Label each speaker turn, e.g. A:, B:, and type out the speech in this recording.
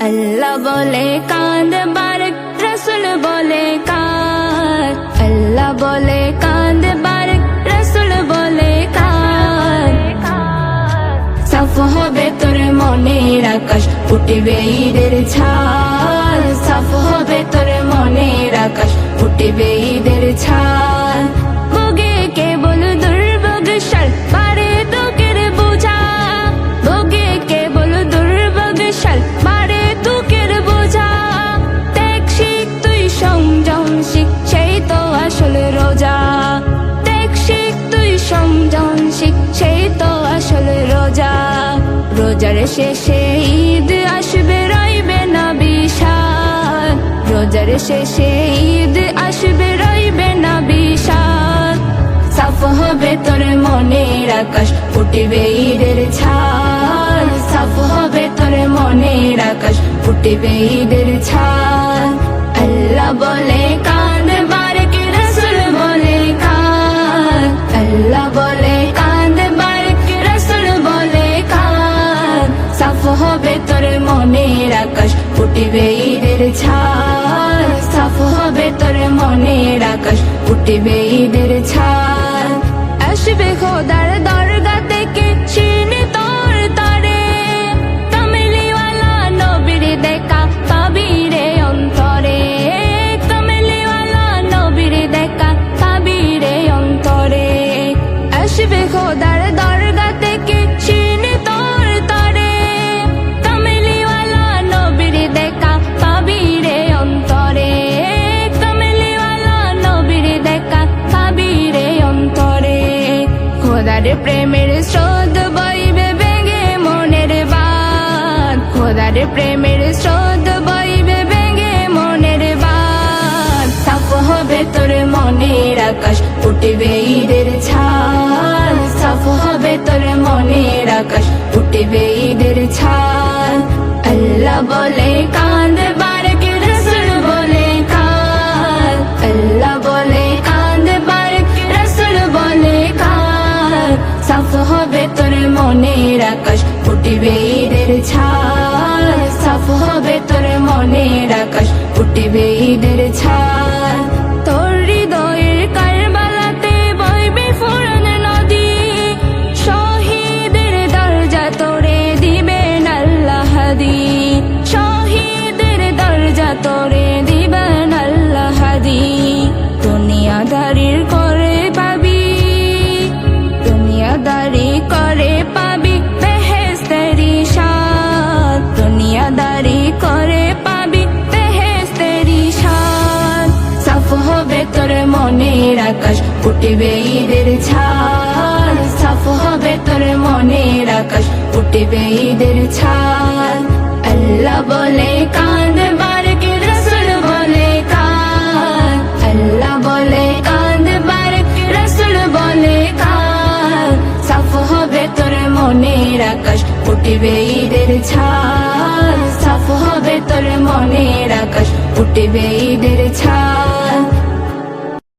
A: अल्लाह बोले कांद बारक रसूल बोले कान अल्लाह बोले कांद बारक रसूल बोले कान साफ होबे तोर মনের আকাশ ফুটিবে ঈদের ছাল সাফ হবে তোর মনের আকাশ ফুটিবে ঈদের ছাল ভোগে কেবল দুর্ভোগ সাল পারে দুঃখের বোঝা ভোগে কেবল দুর্ভোগ সাল পারে দুঃখের বোঝা ত্যাগ শিখ তুই সংযম শিখ সেই তো আসল রোজা ত্যাগ শিখ তুই সংযম শিখ সেই তো আসল রোজা রোজার শেষে ঈদ আসবে রইবে না বিশাল রোজার শেষে ঈদ আসবে রইবে না বিশাল সাফ হবে তোর মনের আকাশ ফুটিবে ঈদের ছাল সাফ হবে তোর মনের আকাশ ফুটিবে ঈদের ছাল আল্লাহ বলে কান বারক রসুল বলে কান আল্লাহ বলে কান বারক রসুল বলে কান সাফ হবে তোর মনের আকাশ ফুটিবে ঈদের ছাল সাফ হবে তোর মনের আকাশ ফুটিবে ঈদের ছাল আসবে খোদার দরগা থেকে চিনে তোর তরে কামলিওয়ালা নবীর দেখা পাবি রে অন্তরে কামলিওয়ালা নবীর দেখা পাবি রে অন্তরে আসবে খোদার দরগা থেকে চিনে তোর তরে কামলিওয়ালা নবীর দেখা পাবি রে অন্তরে কামলিওয়ালা নবীর দেখা পাবি রে অন্তরে খোদার প্রেমের স্রোত বইবে বেগে মনের বাঁধ খোদার প্রেমের স্রোত বইবে বেগে মনের বাঁধ সাফ হবে তোর মনের আকাশ ফুটিবে ঈদের ছাল সাফ হবে তোর মনের আকাশ ফুটিবে ঈদের ছাল আল্লাহ বলে কাঁদ বারক রসুল বলে কান আল্লাহ বলে কাঁদ বারক রসুল বলে কান সাফ হবে তোর মনের আকাশ ফুটিবে ঈদের ছাল সাফ হবে তোর মনের আকাশ ফুটিবে ঈদের ছাল তোর হৃদয়ের কারবালাতে বইবে ফুরন নদী শহীদের দরজা তোরে দিবেন আল্লাহ হাদি শহীদের দরজা তোরে দিবেন আল্লাহ হাদি দুনিয়াদারির করে পাবি দুনিয়াদারি করে পাবি বেহেশতেরি শান দুনিয়াদারি করে পাবি বেহেশতেরি শান সাফ হবে তোর মনের আকাশ ফুটিবে ঈদের ছাল সাফ হবে তোর মনের আকাশ ফুটিবে ঈদের ছাল আল্লাহ বলে কাঁদ বারক রসুল বলে কান আল্লাহ বলে কাঁদ বারক রসুল বলে কান সাফ হবে তোর মনের আকাশ ফুটিবে ঈদের ছাল সাফ হবে তোর মনের আকাশ ফুটিবে ঈদের ছাল